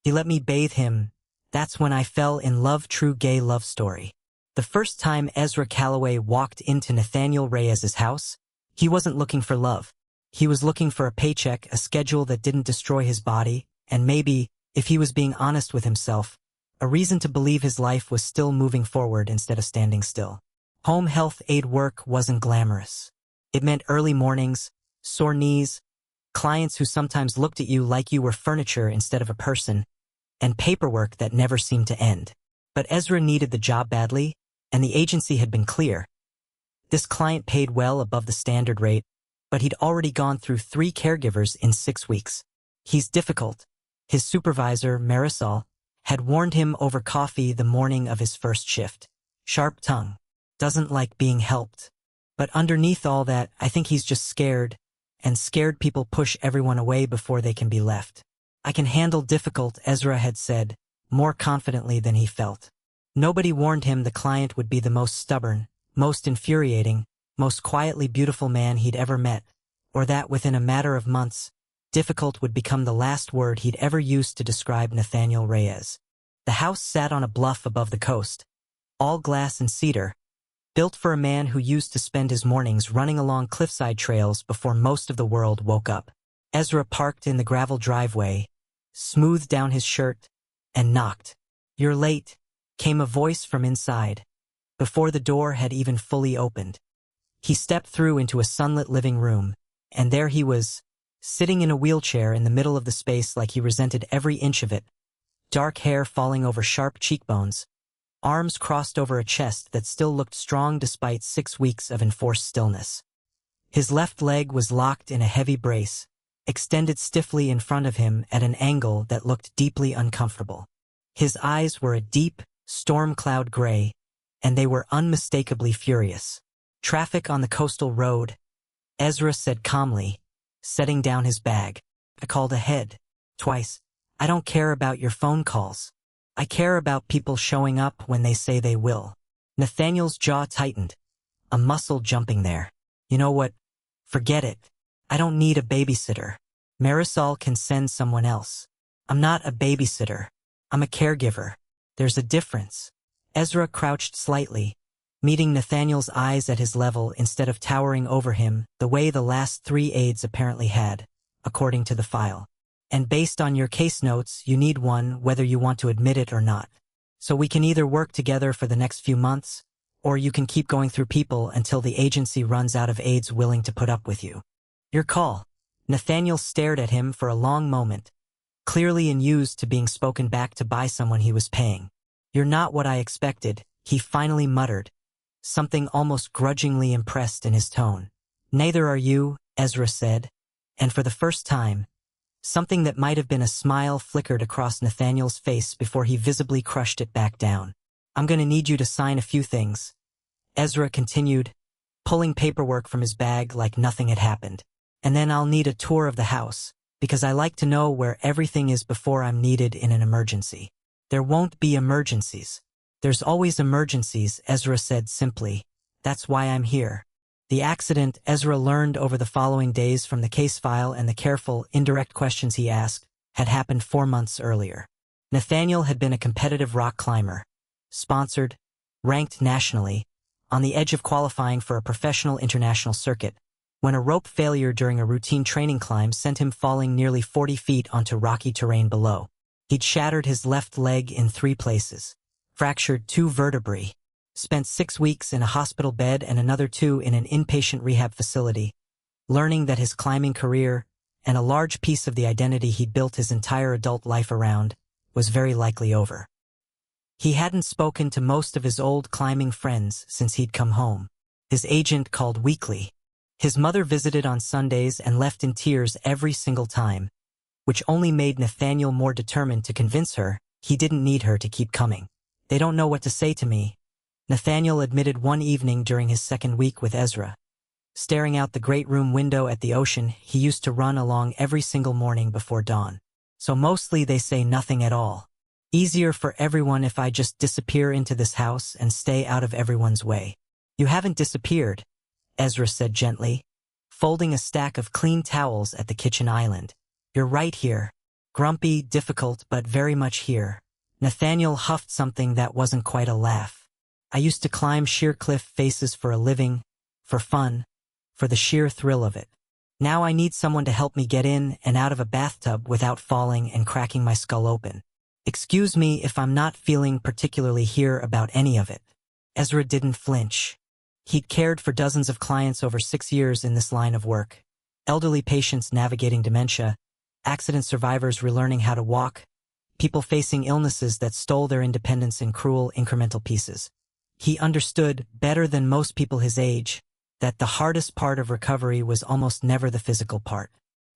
He let me bathe him. That's when I fell in love. True gay love story. The first time Ezra Calloway walked into Nathaniel Reyes's house, he wasn't looking for love. He was looking for a paycheck, a schedule that didn't destroy his body, and maybe, if he was being honest with himself, a reason to believe his life was still moving forward instead of standing still. Home health aide work wasn't glamorous. It meant early mornings, sore knees, clients who sometimes looked at you like you were furniture instead of a person, and paperwork that never seemed to end. But Ezra needed the job badly, and the agency had been clear. This client paid well above the standard rate, but he'd already gone through 3 caregivers in 6 weeks. He's difficult. His supervisor, Marisol, had warned him over coffee the morning of his first shift. Sharp tongue. Doesn't like being helped. But underneath all that, I think he's just scared, and scared people push everyone away before they can be left. I can handle difficult, Ezra had said, more confidently than he felt. Nobody warned him the client would be the most stubborn, most infuriating, most quietly beautiful man he'd ever met, or that within a matter of months, difficult would become the last word he'd ever used to describe Nathaniel Reyes. The house sat on a bluff above the coast, all glass and cedar, built for a man who used to spend his mornings running along cliffside trails before most of the world woke up. Ezra parked in the gravel driveway, smoothed down his shirt, and knocked. "You're late," came a voice from inside, before the door had even fully opened. He stepped through into a sunlit living room, and there he was, sitting in a wheelchair in the middle of the space like he resented every inch of it, dark hair falling over sharp cheekbones, arms crossed over a chest that still looked strong despite 6 weeks of enforced stillness. His left leg was locked in a heavy brace, extended stiffly in front of him at an angle that looked deeply uncomfortable. His eyes were a deep, storm cloud gray, and they were unmistakably furious. "Traffic on the coastal road," Ezra said calmly, setting down his bag. "I called ahead. Twice. I don't care about your phone calls. I care about people showing up when they say they will." Nathaniel's jaw tightened, a muscle jumping there. "You know what? Forget it. I don't need a babysitter. Marisol can send someone else. I'm not a babysitter. I'm a caregiver. There's a difference." Ezra crouched slightly, meeting Nathaniel's eyes at his level instead of towering over him the way the last 3 aides apparently had, according to the file. "And based on your case notes, you need one whether you want to admit it or not. So we can either work together for the next few months, or you can keep going through people until the agency runs out of aides willing to put up with you. Your call." Nathaniel stared at him for a long moment, clearly unused to being spoken back to by someone he was paying. "You're not what I expected," he finally muttered, something almost grudgingly impressed in his tone. "Neither are you," Ezra said, and for the first time, something that might have been a smile flickered across Nathaniel's face before he visibly crushed it back down. "I'm going to need you to sign a few things," Ezra continued, pulling paperwork from his bag like nothing had happened. "And then I'll need a tour of the house, because I like to know where everything is before I'm needed in an emergency." "There won't be emergencies." "There's always emergencies," Ezra said simply. "That's why I'm here." The accident, Ezra learned over the following days from the case file and the careful, indirect questions he asked, had happened 4 months earlier. Nathaniel had been a competitive rock climber, sponsored, ranked nationally, on the edge of qualifying for a professional international circuit, when a rope failure during a routine training climb sent him falling nearly 40 feet onto rocky terrain below. He'd shattered his left leg in 3 places, fractured 2 vertebrae, spent 6 weeks in a hospital bed and another 2 in an inpatient rehab facility, learning that his climbing career, and a large piece of the identity he'd built his entire adult life around, was very likely over. He hadn't spoken to most of his old climbing friends since he'd come home. His agent called weekly. His mother visited on Sundays and left in tears every single time, which only made Nathaniel more determined to convince her he didn't need her to keep coming. "They don't know what to say to me," Nathaniel admitted one evening during his 2nd week with Ezra. Staring out the great room window at the ocean he used to run along every single morning before dawn. "So mostly they say nothing at all. Easier for everyone if I just disappear into this house and stay out of everyone's way." "You haven't disappeared," Ezra said gently, folding a stack of clean towels at the kitchen island. "You're right here." Grumpy, difficult, but very much here. Nathaniel huffed something that wasn't quite a laugh. I used to climb sheer cliff faces for a living, for fun, for the sheer thrill of it. Now I need someone to help me get in and out of a bathtub without falling and cracking my skull open. Excuse me if I'm not feeling particularly here about any of it. Ezra didn't flinch. He'd cared for dozens of clients over 6 years in this line of work. Elderly patients navigating dementia, accident survivors relearning how to walk, people facing illnesses that stole their independence in cruel, incremental pieces. He understood, better than most people his age, that the hardest part of recovery was almost never the physical part.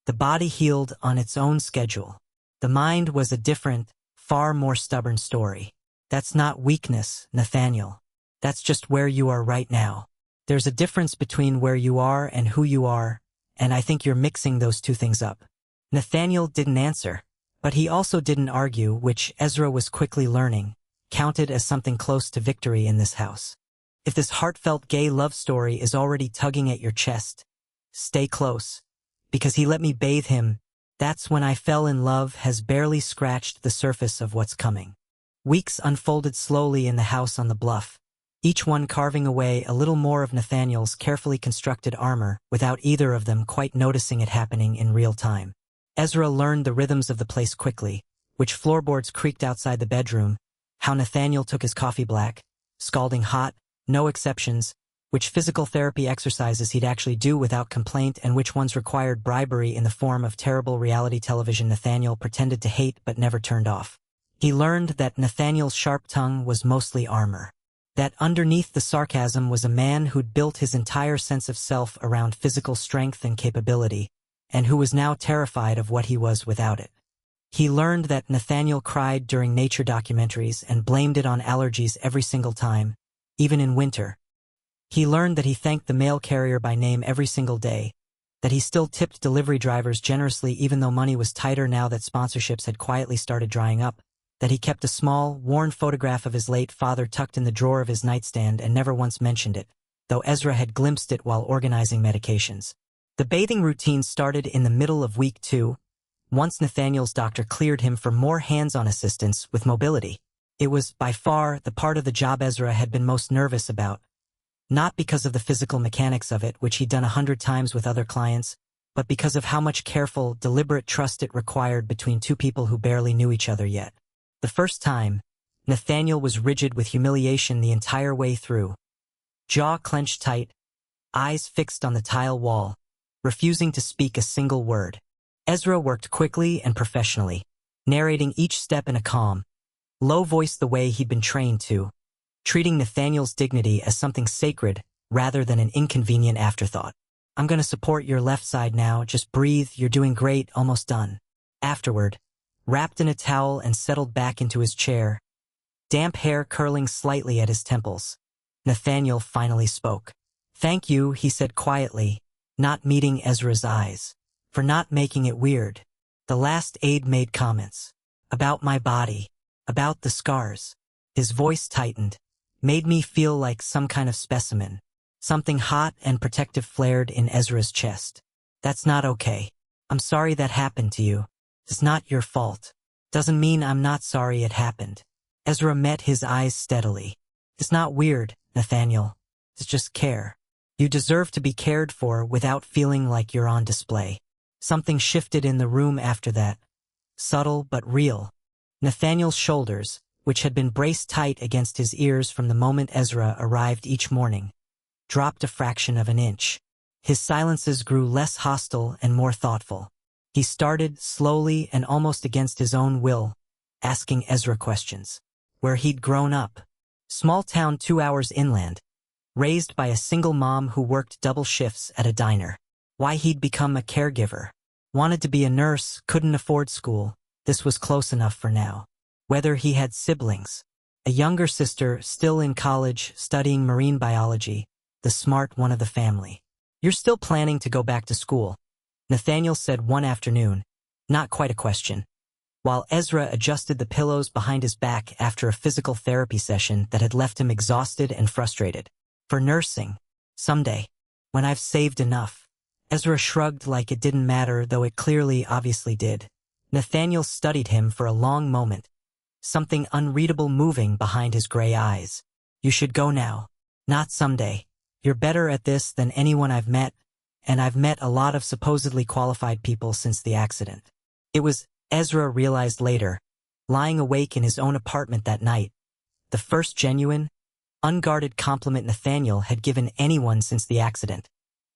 The body healed on its own schedule. The mind was a different, far more stubborn story. That's not weakness, Nathaniel. That's just where you are right now. There's a difference between where you are and who you are, and I think you're mixing those two things up. Nathaniel didn't answer, but he also didn't argue, which Ezra was quickly learning, counted as something close to victory in this house. If this heartfelt gay love story is already tugging at your chest, stay close, because he let me bathe him. That's when I fell in love has barely scratched the surface of what's coming. Weeks unfolded slowly in the house on the bluff, each one carving away a little more of Nathaniel's carefully constructed armor without either of them quite noticing it happening in real time. Ezra learned the rhythms of the place quickly, which floorboards creaked outside the bedroom, how Nathaniel took his coffee black, scalding hot, no exceptions, which physical therapy exercises he'd actually do without complaint and which ones required bribery in the form of terrible reality television Nathaniel pretended to hate but never turned off. He learned that Nathaniel's sharp tongue was mostly armor. That underneath the sarcasm was a man who'd built his entire sense of self around physical strength and capability, and who was now terrified of what he was without it. He learned that Nathaniel cried during nature documentaries and blamed it on allergies every single time, even in winter. He learned that he thanked the mail carrier by name every single day, that he still tipped delivery drivers generously even though money was tighter now that sponsorships had quietly started drying up, that he kept a small, worn photograph of his late father tucked in the drawer of his nightstand and never once mentioned it, though Ezra had glimpsed it while organizing medications. The bathing routine started in the middle of week 2, once Nathaniel's doctor cleared him for more hands-on assistance with mobility. It was, by far, the part of the job Ezra had been most nervous about, not because of the physical mechanics of it, which he'd done 100 times with other clients, but because of how much careful, deliberate trust it required between two people who barely knew each other yet. The first time, Nathaniel was rigid with humiliation the entire way through. Jaw clenched tight, eyes fixed on the tile wall, refusing to speak a single word. Ezra worked quickly and professionally, narrating each step in a calm, low voice the way he'd been trained to, treating Nathaniel's dignity as something sacred rather than an inconvenient afterthought. I'm going to support your left side now, just breathe, you're doing great, almost done. Afterward, wrapped in a towel and settled back into his chair, damp hair curling slightly at his temples, Nathaniel finally spoke. Thank you, he said quietly, not meeting Ezra's eyes, for not making it weird. The last aide made comments. About my body. About the scars. His voice tightened, made me feel like some kind of specimen. Something hot and protective flared in Ezra's chest. That's not okay. I'm sorry that happened to you. It's not your fault. Doesn't mean I'm not sorry it happened. Ezra met his eyes steadily. It's not weird, Nathaniel. It's just care. You deserve to be cared for without feeling like you're on display. Something shifted in the room after that. Subtle but real. Nathaniel's shoulders, which had been braced tight against his ears from the moment Ezra arrived each morning, dropped a fraction of an inch. His silences grew less hostile and more thoughtful. He started, slowly and almost against his own will, asking Ezra questions. Where he'd grown up. Small town 2 hours inland. Raised by a single mom who worked double shifts at a diner. Why he'd become a caregiver. Wanted to be a nurse, couldn't afford school. This was close enough for now. Whether he had siblings. A younger sister, still in college, studying marine biology, the smart one of the family. You're still planning to go back to school, Nathaniel said one afternoon, not quite a question, while Ezra adjusted the pillows behind his back after a physical therapy session that had left him exhausted and frustrated. For nursing. Someday. When I've saved enough. Ezra shrugged like it didn't matter, though it clearly obviously did. Nathaniel studied him for a long moment, something unreadable moving behind his gray eyes. You should go now. Not someday. You're better at this than anyone I've met, and I've met a lot of supposedly qualified people since the accident. It was, Ezra realized later, lying awake in his own apartment that night, the first genuine, unguarded compliment Nathaniel had given anyone since the accident,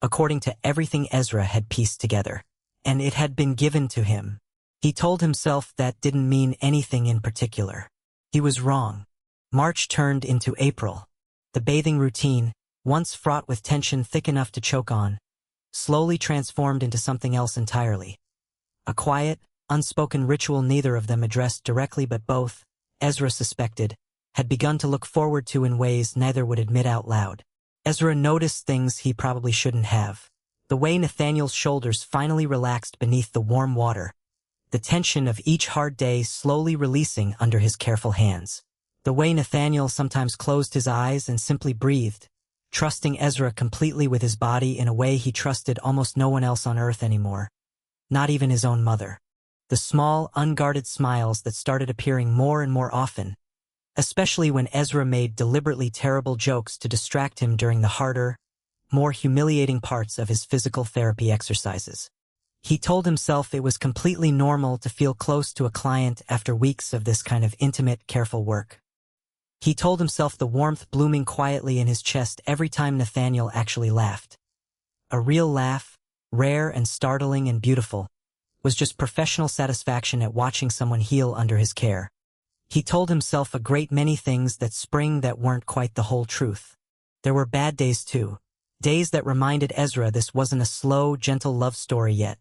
according to everything Ezra had pieced together. And it had been given to him. He told himself that didn't mean anything in particular. He was wrong. March turned into April. The bathing routine, once fraught with tension thick enough to choke on, slowly transformed into something else entirely. A quiet, unspoken ritual neither of them addressed directly but both, Ezra suspected, had begun to look forward to in ways neither would admit out loud. Ezra noticed things he probably shouldn't have. The way Nathaniel's shoulders finally relaxed beneath the warm water, the tension of each hard day slowly releasing under his careful hands. The way Nathaniel sometimes closed his eyes and simply breathed, trusting Ezra completely with his body in a way he trusted almost no one else on earth anymore, not even his own mother. The small, unguarded smiles that started appearing more and more often, especially when Ezra made deliberately terrible jokes to distract him during the harder, more humiliating parts of his physical therapy exercises. He told himself it was completely normal to feel close to a client after weeks of this kind of intimate, careful work. He told himself the warmth blooming quietly in his chest every time Nathaniel actually laughed. A real laugh, rare and startling and beautiful, was just professional satisfaction at watching someone heal under his care. He told himself a great many things that spring that weren't quite the whole truth. There were bad days too. Days that reminded Ezra this wasn't a slow, gentle love story yet.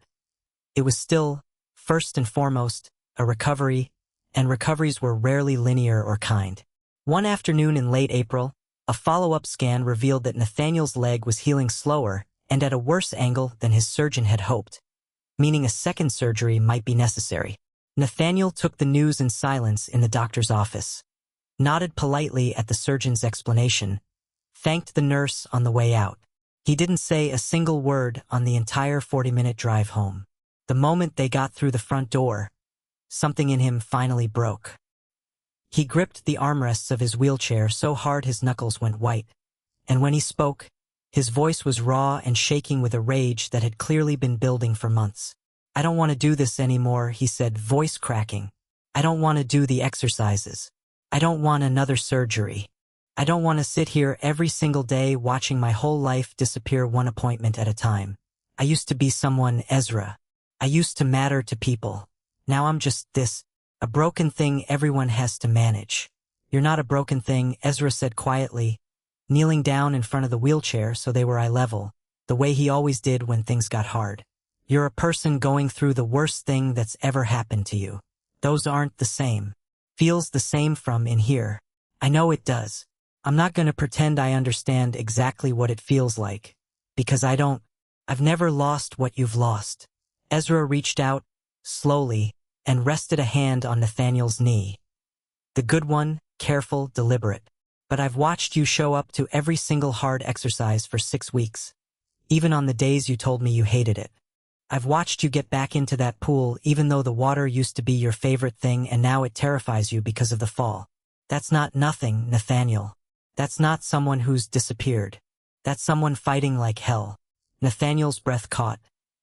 It was still, first and foremost, a recovery, and recoveries were rarely linear or kind. One afternoon in late April, a follow-up scan revealed that Nathaniel's leg was healing slower and at a worse angle than his surgeon had hoped, meaning a second surgery might be necessary. Nathaniel took the news in silence in the doctor's office, nodded politely at the surgeon's explanation, thanked the nurse on the way out. He didn't say a single word on the entire 40-minute drive home. The moment they got through the front door, something in him finally broke. He gripped the armrests of his wheelchair so hard his knuckles went white, and when he spoke, his voice was raw and shaking with a rage that had clearly been building for months. I don't want to do this anymore, he said, voice cracking. I don't want to do the exercises. I don't want another surgery. I don't want to sit here every single day watching my whole life disappear one appointment at a time. I used to be someone, Ezra. I used to matter to people. Now I'm just this, a broken thing everyone has to manage. You're not a broken thing, Ezra said quietly, kneeling down in front of the wheelchair so they were eye level, the way he always did when things got hard. You're a person going through the worst thing that's ever happened to you. Those aren't the same. Feels the same from in here. I know it does. I'm not going to pretend I understand exactly what it feels like, because I don't. I've never lost what you've lost. Ezra reached out, slowly, and rested a hand on Nathaniel's knee. The good one, careful, deliberate. But I've watched you show up to every single hard exercise for 6 weeks, even on the days you told me you hated it. I've watched you get back into that pool even though the water used to be your favorite thing and now it terrifies you because of the fall. That's not nothing, Nathaniel. That's not someone who's disappeared. That's someone fighting like hell. Nathaniel's breath caught,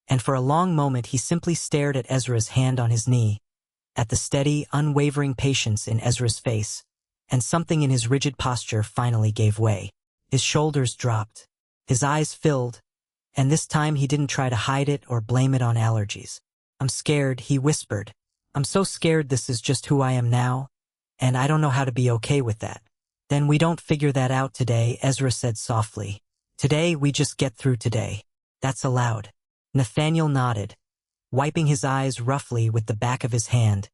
and for a long moment he simply stared at Ezra's hand on his knee, at the steady, unwavering patience in Ezra's face, and something in his rigid posture finally gave way. His shoulders dropped. His eyes filled, and this time he didn't try to hide it or blame it on allergies. I'm scared, he whispered. I'm so scared this is just who I am now, and I don't know how to be okay with that. Then we don't figure that out today, Ezra said softly. Today we just get through today. That's allowed. Nathaniel nodded, wiping his eyes roughly with the back of his hand,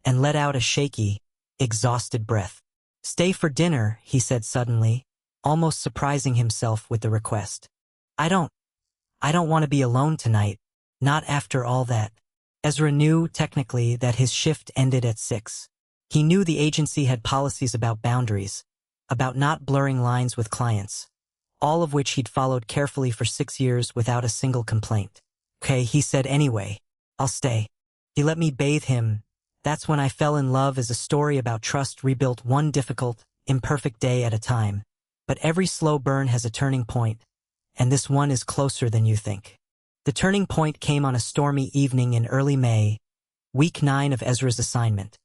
and let out a shaky, exhausted breath. Stay for dinner, he said suddenly, almost surprising himself with the request. I don't want to be alone tonight, not after all that. Ezra knew, technically, that his shift ended at 6. He knew the agency had policies about boundaries, about not blurring lines with clients, all of which he'd followed carefully for 6 years without a single complaint. Okay, he said anyway. I'll stay. He let me bathe him. That's when I fell in love is a story about trust rebuilt one difficult, imperfect day at a time. But every slow burn has a turning point, and this one is closer than you think. The turning point came on a stormy evening in early May, week 9 of Ezra's assignment,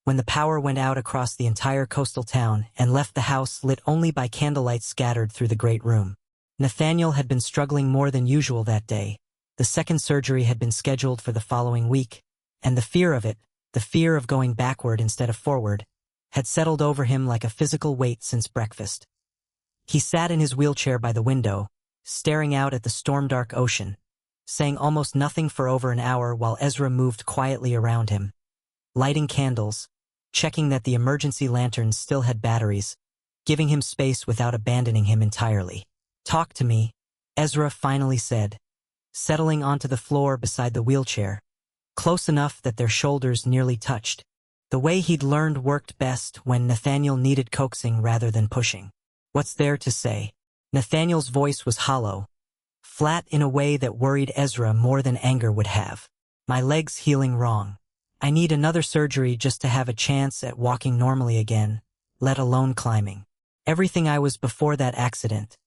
when the power went out across the entire coastal town and left the house lit only by candlelight scattered through the great room. Nathaniel had been struggling more than usual that day. The second surgery had been scheduled for the following week, and the fear of it, the fear of going backward instead of forward, had settled over him like a physical weight since breakfast. He sat in his wheelchair by the window, staring out at the storm-dark ocean, saying almost nothing for over an hour while Ezra moved quietly around him, lighting candles, checking that the emergency lanterns still had batteries, giving him space without abandoning him entirely. "Talk to me," Ezra finally said, settling onto the floor beside the wheelchair, close enough that their shoulders nearly touched. The way he'd learned worked best when Nathaniel needed coaxing rather than pushing. "What's there to say?" Nathaniel's voice was hollow, flat in a way that worried Ezra more than anger would have. "My leg's healing wrong. I need another surgery just to have a chance at walking normally again, let alone climbing. Everything I was before that accident,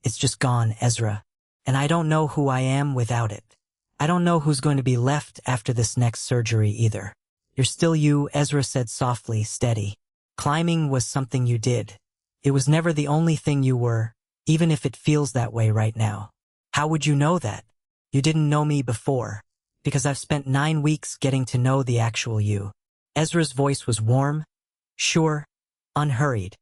it's just gone, Ezra. And I don't know who I am without it. I don't know who's going to be left after this next surgery either." "You're still you," Ezra said softly, steady. "Climbing was something you did. It was never the only thing you were, even if it feels that way right now." "How would you know that?" "You didn't know me before, because I've spent 9 weeks getting to know the actual you." Ezra's voice was warm, sure, unhurried,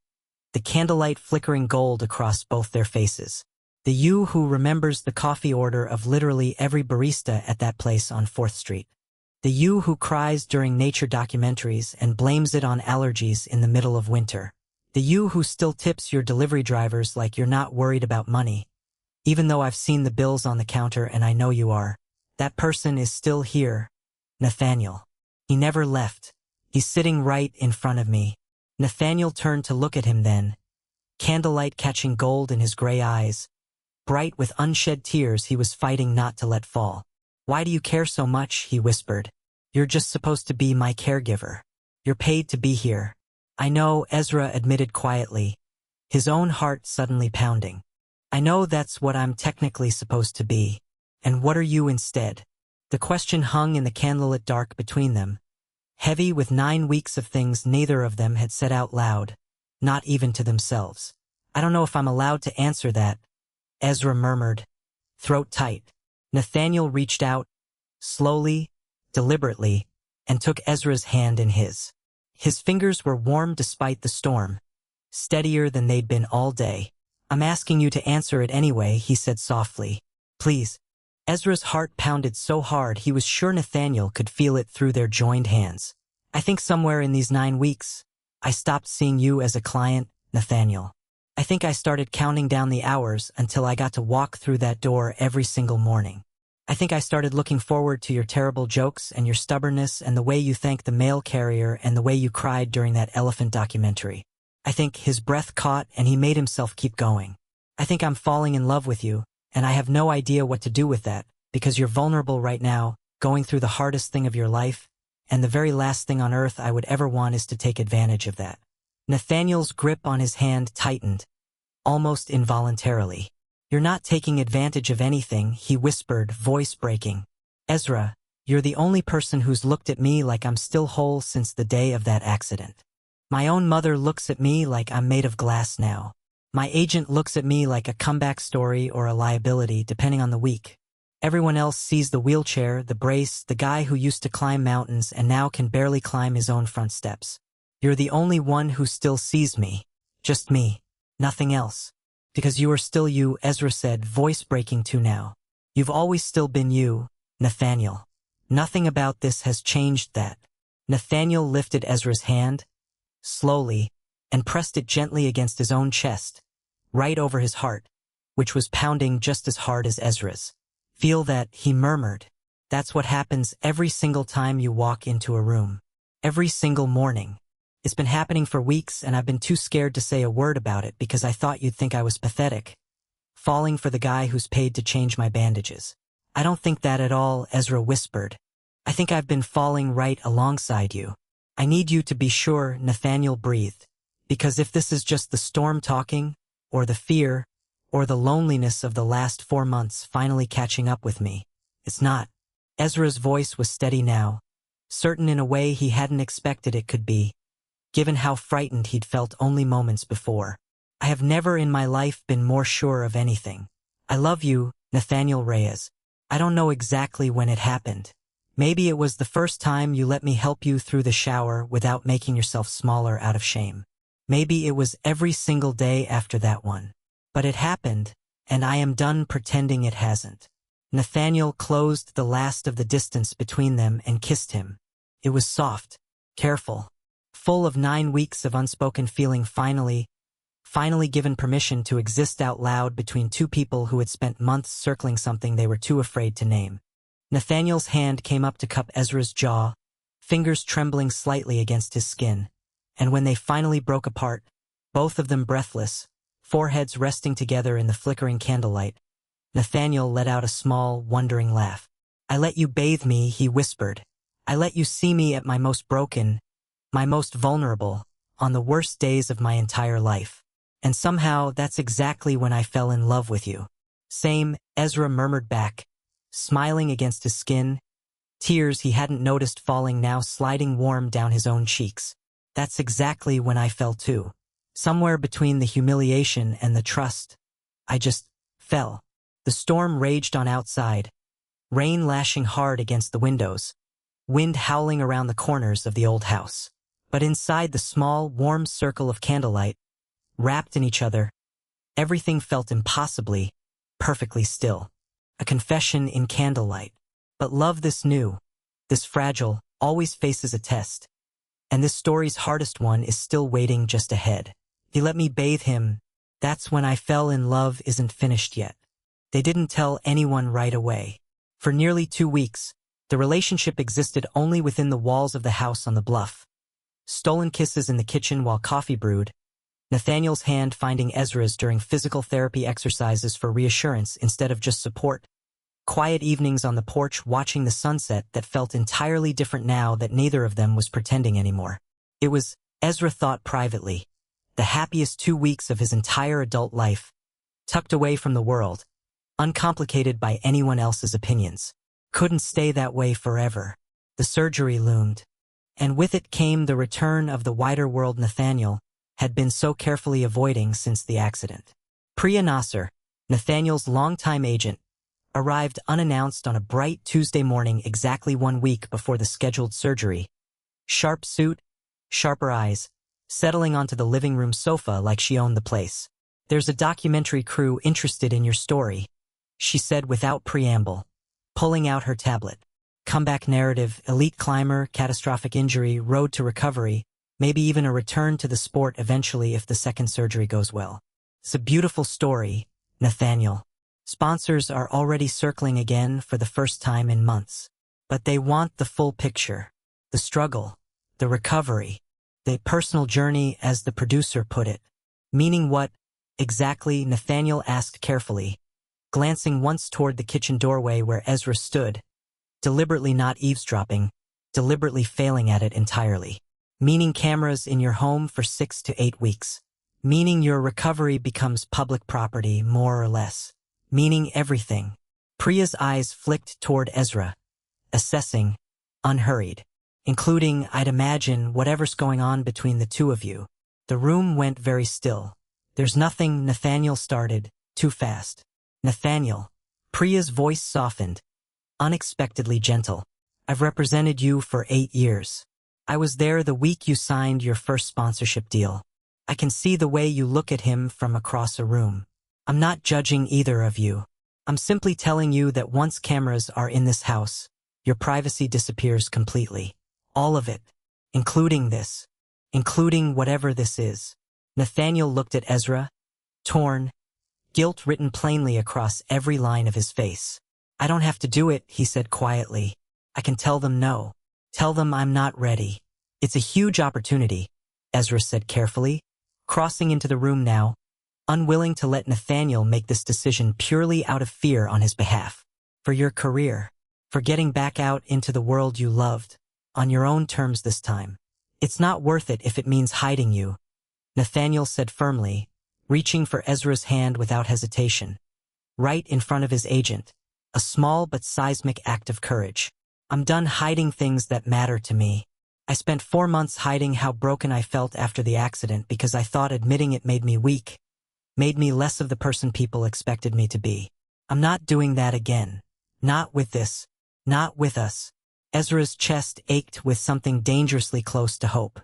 the candlelight flickering gold across both their faces. The you who remembers the coffee order of literally every barista at that place on 4th Street. The you who cries during nature documentaries and blames it on allergies in the middle of winter. The you who still tips your delivery drivers like you're not worried about money. Even though I've seen the bills on the counter and I know you are. That person is still here, Nathaniel. He never left. He's sitting right in front of me. Nathaniel turned to look at him then, candlelight catching gold in his gray eyes. Bright with unshed tears he was fighting not to let fall. "Why do you care so much?" he whispered. "You're just supposed to be my caregiver. You're paid to be here." "I know," Ezra admitted quietly, his own heart suddenly pounding. "I know that's what I'm technically supposed to be. And what are you instead?" The question hung in the candlelit dark between them, heavy with 9 weeks of things neither of them had said out loud, not even to themselves. "I don't know if I'm allowed to answer that," Ezra murmured, throat tight. Nathaniel reached out, slowly, deliberately, and took Ezra's hand in his. His fingers were warm despite the storm, steadier than they'd been all day. "I'm asking you to answer it anyway," he said softly. "Please." Ezra's heart pounded so hard he was sure Nathaniel could feel it through their joined hands. "I think somewhere in these 9 weeks, I stopped seeing you as a client, Nathaniel. I think I started counting down the hours until I got to walk through that door every single morning. I think I started looking forward to your terrible jokes and your stubbornness and the way you thanked the mail carrier and the way you cried during that elephant documentary. I think," his breath caught and he made himself keep going. "I think I'm falling in love with you, and I have no idea what to do with that, because you're vulnerable right now, going through the hardest thing of your life, and the very last thing on earth I would ever want is to take advantage of that." Nathaniel's grip on his hand tightened, almost involuntarily. "You're not taking advantage of anything," he whispered, voice breaking. "Ezra, you're the only person who's looked at me like I'm still whole since the day of that accident. My own mother looks at me like I'm made of glass now. My agent looks at me like a comeback story or a liability, depending on the week. Everyone else sees the wheelchair, the brace, the guy who used to climb mountains and now can barely climb his own front steps. You're the only one who still sees me. Just me. Nothing else. Because you are still you," Ezra said, voice breaking too now. "You've always still been you, Nathaniel. Nothing about this has changed that." Nathaniel lifted Ezra's hand, slowly, and pressed it gently against his own chest, right over his heart, which was pounding just as hard as Ezra's. "Feel that," he murmured. "That's what happens every single time you walk into a room. Every single morning. It's been happening for weeks and I've been too scared to say a word about it because I thought you'd think I was pathetic. Falling for the guy who's paid to change my bandages." "I don't think that at all," Ezra whispered, I think I've been falling right alongside you. I need you to be sure, Nathaniel breathed. Because if this is just the storm talking, or the fear, or the loneliness of the last 4 months finally catching up with me, it's not. Ezra's voice was steady now, certain in a way he hadn't expected it could be, given how frightened he'd felt only moments before. I have never in my life been more sure of anything. I love you, Nathaniel Reyes. I don't know exactly when it happened. Maybe it was the first time you let me help you through the shower without making yourself smaller out of shame. Maybe it was every single day after that one. But it happened, and I am done pretending it hasn't. Nathaniel closed the last of the distance between them and kissed him. It was soft, careful, full of 9 weeks of unspoken feeling finally given permission to exist out loud between two people who had spent months circling something they were too afraid to name. Nathaniel's hand came up to cup Ezra's jaw, fingers trembling slightly against his skin, and when they finally broke apart, both of them breathless, foreheads resting together in the flickering candlelight, Nathaniel let out a small, wondering laugh. I let you bathe me, he whispered. I let you see me at my most broken, my most vulnerable, on the worst days of my entire life. And somehow that's exactly when I fell in love with you. Same, Ezra murmured back, smiling against his skin, tears he hadn't noticed falling now sliding warm down his own cheeks. That's exactly when I fell too. Somewhere between the humiliation and the trust, I just fell. The storm raged on outside, rain lashing hard against the windows, wind howling around the corners of the old house. But inside the small, warm circle of candlelight, wrapped in each other, everything felt impossibly, perfectly still. A confession in candlelight. But love this new, this fragile, always faces a test. And this story's hardest one is still waiting just ahead. He let me bathe him. That's when I fell in love isn't finished yet. They didn't tell anyone right away. For nearly 2 weeks, the relationship existed only within the walls of the house on the bluff. Stolen kisses in the kitchen while coffee brewed, Nathaniel's hand finding Ezra's during physical therapy exercises for reassurance instead of just support. Quiet evenings on the porch watching the sunset that felt entirely different now that neither of them was pretending anymore. It was, Ezra thought privately, the happiest 2 weeks of his entire adult life, tucked away from the world, uncomplicated by anyone else's opinions. Couldn't stay that way forever. The surgery loomed, and with it came the return of the wider world Nathaniel had been so carefully avoiding since the accident. Priya Nasser, Nathaniel's longtime agent, arrived unannounced on a bright Tuesday morning exactly 1 week before the scheduled surgery. Sharp suit, sharper eyes, settling onto the living room sofa like she owned the place. There's a documentary crew interested in your story, she said without preamble, pulling out her tablet. Comeback narrative, elite climber, catastrophic injury, road to recovery, maybe even a return to the sport eventually if the second surgery goes well. It's a beautiful story, Nathaniel. Sponsors are already circling again for the first time in months. But they want the full picture. The struggle, the recovery, the personal journey as the producer put it. Meaning what, exactly, Nathaniel asked carefully, glancing once toward the kitchen doorway where Ezra stood, deliberately not eavesdropping, deliberately failing at it entirely. Meaning cameras in your home for 6 to 8 weeks. Meaning your recovery becomes public property, more or less. Meaning everything. Priya's eyes flicked toward Ezra, assessing, unhurried. Including, I'd imagine, whatever's going on between the two of you. The room went very still. There's nothing, Nathaniel started, too fast. Nathaniel. Priya's voice softened, unexpectedly gentle. I've represented you for 8 years. I was there the week you signed your first sponsorship deal. I can see the way you look at him from across a room. I'm not judging either of you. I'm simply telling you that once cameras are in this house, your privacy disappears completely. All of it. Including this. Including whatever this is. Nathaniel looked at Ezra, torn, guilt written plainly across every line of his face. I don't have to do it, he said quietly. I can tell them no. Tell them I'm not ready. It's a huge opportunity, Ezra said carefully, crossing into the room now, unwilling to let Nathaniel make this decision purely out of fear on his behalf. For your career. for getting back out into the world you loved, on your own terms this time. It's not worth it if it means hiding you, Nathaniel said firmly, reaching for Ezra's hand without hesitation. Right in front of his agent, a small but seismic act of courage. I'm done hiding things that matter to me. I spent 4 months hiding how broken I felt after the accident because I thought admitting it made me weak, made me less of the person people expected me to be. I'm not doing that again. Not with this. Not with us. Ezra's chest ached with something dangerously close to hope.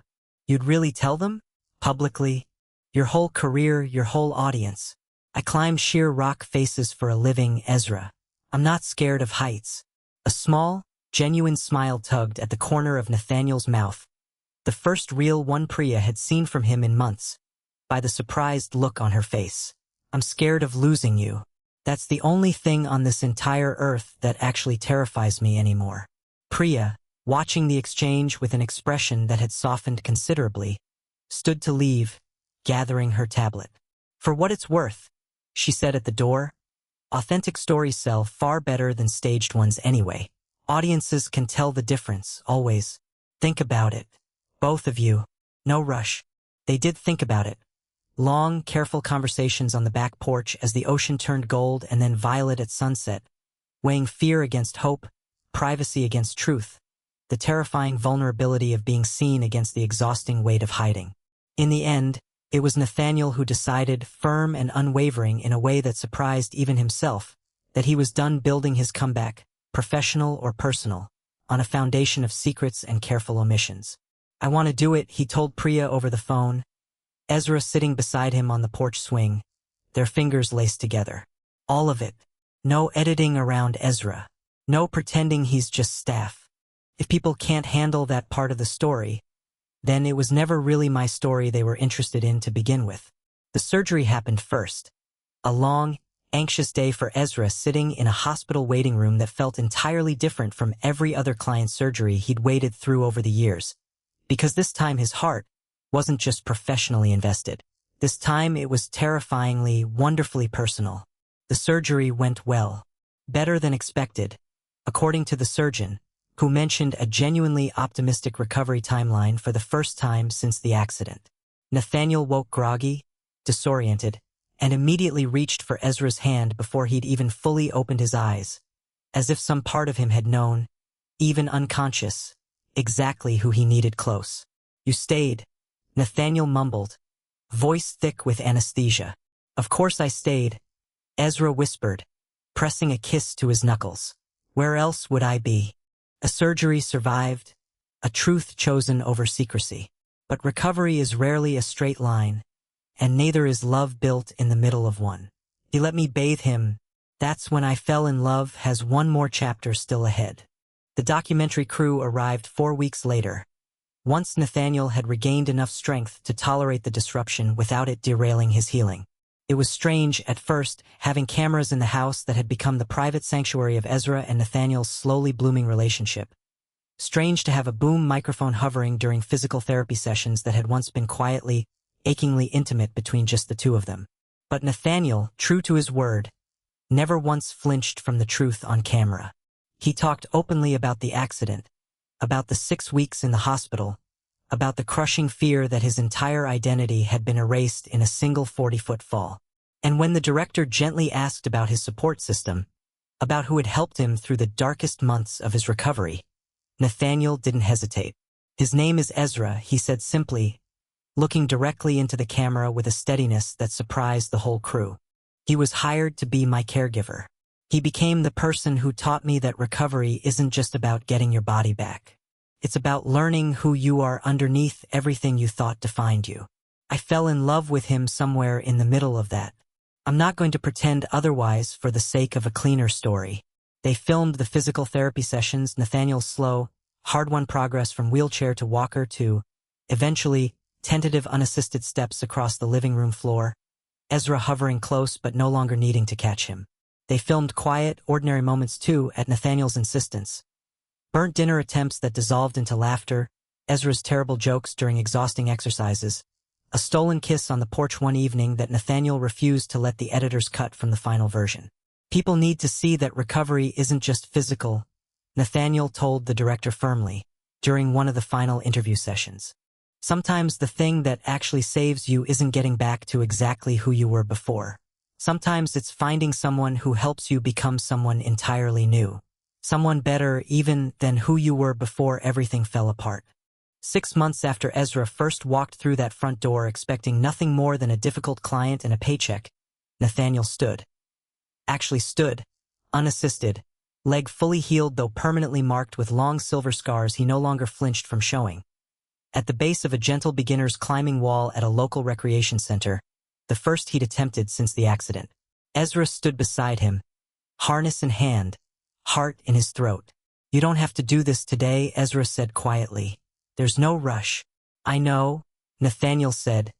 You'd really tell them? Publicly? Your whole career, your whole audience. I climb sheer rock faces for a living, Ezra. I'm not scared of heights. A small, genuine smile tugged at the corner of Nathaniel's mouth. The first real one Priya had seen from him in months, by the surprised look on her face. I'm scared of losing you. That's the only thing on this entire earth that actually terrifies me anymore. Priya, watching the exchange with an expression that had softened considerably, stood to leave, gathering her tablet. For what it's worth, she said at the door, authentic stories sell far better than staged ones anyway. Audiences can tell the difference, always. Think about it. Both of you. No rush. They did think about it. Long, careful conversations on the back porch as the ocean turned gold and then violet at sunset, weighing fear against hope, privacy against truth, the terrifying vulnerability of being seen against the exhausting weight of hiding. In the end, it was Nathaniel who decided, firm and unwavering in a way that surprised even himself, that he was done building his comeback, professional or personal, on a foundation of secrets and careful omissions. I want to do it, he told Priya over the phone, Ezra sitting beside him on the porch swing, their fingers laced together. All of it. No editing around Ezra. No pretending he's just staff. If people can't handle that part of the story, then it was never really my story they were interested in to begin with. The surgery happened first. A long, anxious day for Ezra sitting in a hospital waiting room that felt entirely different from every other client surgery he'd waded through over the years. Because this time his heart wasn't just professionally invested. This time it was terrifyingly, wonderfully personal. The surgery went well. Better than expected, according to the surgeon, who mentioned a genuinely optimistic recovery timeline for the first time since the accident. Nathaniel woke groggy, disoriented, and immediately reached for Ezra's hand before he'd even fully opened his eyes, as if some part of him had known, even unconscious, exactly who he needed close. You stayed, Nathaniel mumbled, voice thick with anesthesia. Of course I stayed, Ezra whispered, pressing a kiss to his knuckles. Where else would I be? A surgery survived, a truth chosen over secrecy. But recovery is rarely a straight line, and neither is love built in the middle of one. He let me bathe him. That's when I fell in love has one more chapter still ahead. The documentary crew arrived 4 weeks later, once Nathaniel had regained enough strength to tolerate the disruption without it derailing his healing. It was strange, at first, having cameras in the house that had become the private sanctuary of Ezra and Nathaniel's slowly blooming relationship. Strange to have a boom microphone hovering during physical therapy sessions that had once been quietly, achingly intimate between just the two of them. But Nathaniel, true to his word, never once flinched from the truth on camera. He talked openly about the accident, about the 6 weeks in the hospital, about the crushing fear that his entire identity had been erased in a single 40-foot fall. And when the director gently asked about his support system, about who had helped him through the darkest months of his recovery, Nathaniel didn't hesitate. His name is Ezra, he said simply, looking directly into the camera with a steadiness that surprised the whole crew. He was hired to be my caregiver. He became the person who taught me that recovery isn't just about getting your body back. It's about learning who you are underneath everything you thought defined you. I fell in love with him somewhere in the middle of that. I'm not going to pretend otherwise for the sake of a cleaner story. They filmed the physical therapy sessions, Nathaniel's slow, hard-won progress from wheelchair to walker to, eventually, tentative unassisted steps across the living room floor, Ezra hovering close but no longer needing to catch him. They filmed quiet, ordinary moments too, at Nathaniel's insistence. Burnt dinner attempts that dissolved into laughter, Ezra's terrible jokes during exhausting exercises, a stolen kiss on the porch one evening that Nathaniel refused to let the editors cut from the final version. People need to see that recovery isn't just physical, Nathaniel told the director firmly, during one of the final interview sessions. Sometimes the thing that actually saves you isn't getting back to exactly who you were before. Sometimes it's finding someone who helps you become someone entirely new. Someone better even than who you were before everything fell apart. 6 months after Ezra first walked through that front door expecting nothing more than a difficult client and a paycheck, Nathaniel stood. Actually stood, unassisted, leg fully healed though permanently marked with long silver scars he no longer flinched from showing. At the base of a gentle beginner's climbing wall at a local recreation center, the first he'd attempted since the accident, Ezra stood beside him, harness in hand, heart in his throat. "You don't have to do this today," Ezra said quietly. "There's no rush." "I know," Nathaniel said,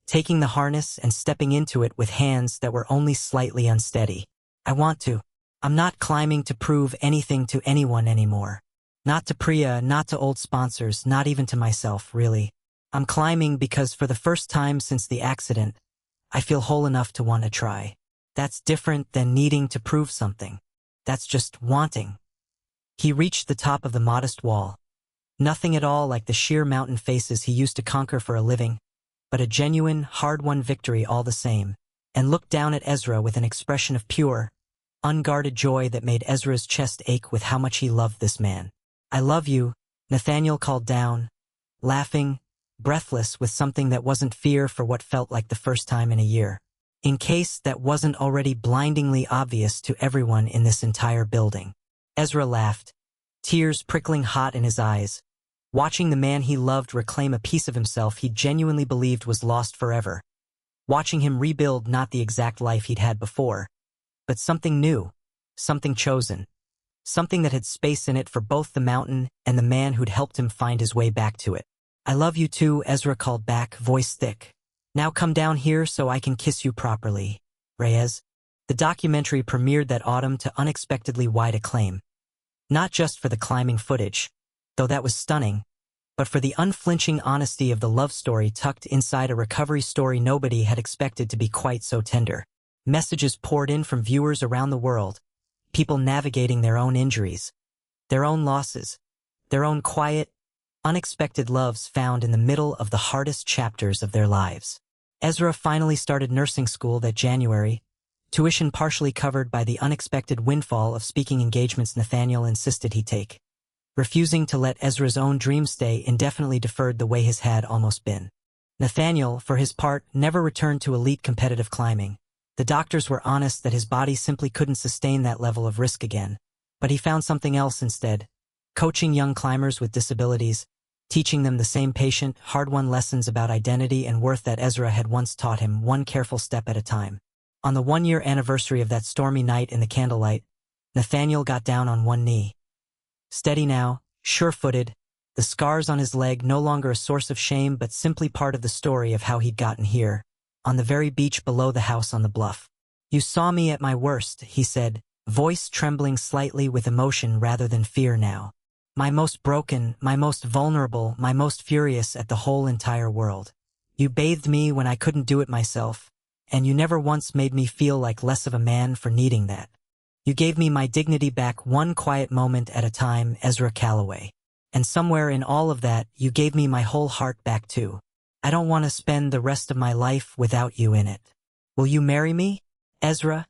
taking the harness and stepping into it with hands that were only slightly unsteady. "I want to. I'm not climbing to prove anything to anyone anymore. Not to Priya, not to old sponsors, not even to myself, really. I'm climbing because for the first time since the accident, I feel whole enough to want to try. That's different than needing to prove something. That's just wanting." He reached the top of the modest wall. Nothing at all like the sheer mountain faces he used to conquer for a living, but a genuine, hard-won victory all the same, and looked down at Ezra with an expression of pure, unguarded joy that made Ezra's chest ache with how much he loved this man. "I love you," Nathaniel called down, laughing, breathless with something that wasn't fear for what felt like the first time in a year. In case that wasn't already blindingly obvious to everyone in this entire building. Ezra laughed, tears prickling hot in his eyes, watching the man he loved reclaim a piece of himself he genuinely believed was lost forever. Watching him rebuild not the exact life he'd had before, but something new, something chosen, something that had space in it for both the mountain and the man who'd helped him find his way back to it. "I love you too," Ezra called back, voice thick. "Now come down here so I can kiss you properly, Reyes." The documentary premiered that autumn to unexpectedly wide acclaim. Not just for the climbing footage, though that was stunning, but for the unflinching honesty of the love story tucked inside a recovery story nobody had expected to be quite so tender. Messages poured in from viewers around the world, people navigating their own injuries, their own losses, their own quiet, unexpected loves found in the middle of the hardest chapters of their lives. Ezra finally started nursing school that January, tuition partially covered by the unexpected windfall of speaking engagements Nathaniel insisted he take. Refusing to let Ezra's own dreams stay indefinitely deferred the way his had almost been. Nathaniel, for his part, never returned to elite competitive climbing. The doctors were honest that his body simply couldn't sustain that level of risk again, but he found something else instead. Coaching young climbers with disabilities, teaching them the same patient, hard-won lessons about identity and worth that Ezra had once taught him, one careful step at a time. On the 1-year anniversary of that stormy night in the candlelight, Nathaniel got down on one knee. Steady now, sure-footed, the scars on his leg no longer a source of shame but simply part of the story of how he'd gotten here, on the very beach below the house on the bluff. "You saw me at my worst," he said, voice trembling slightly with emotion rather than fear now. "My most broken, my most vulnerable, my most furious at the whole entire world. You bathed me when I couldn't do it myself, and you never once made me feel like less of a man for needing that. You gave me my dignity back one quiet moment at a time, Ezra Calloway. And somewhere in all of that, you gave me my whole heart back too. I don't want to spend the rest of my life without you in it. Will you marry me?" Ezra,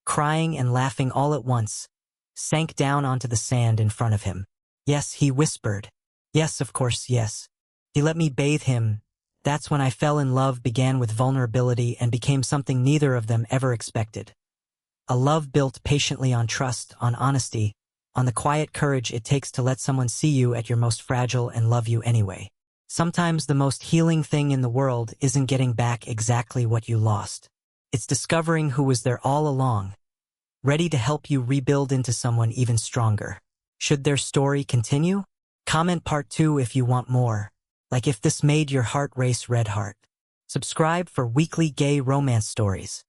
crying and laughing all at once, sank down onto the sand in front of him. "Yes," he whispered. "Yes, of course, yes." He let me bathe him. That's when I fell in love, began with vulnerability and became something neither of them ever expected. A love built patiently on trust, on honesty, on the quiet courage it takes to let someone see you at your most fragile and love you anyway. Sometimes the most healing thing in the world isn't getting back exactly what you lost. It's discovering who was there all along, ready to help you rebuild into someone even stronger. Should their story continue? Comment part 2 if you want more. Like if this made your heart race red heart. Subscribe for weekly gay romance stories.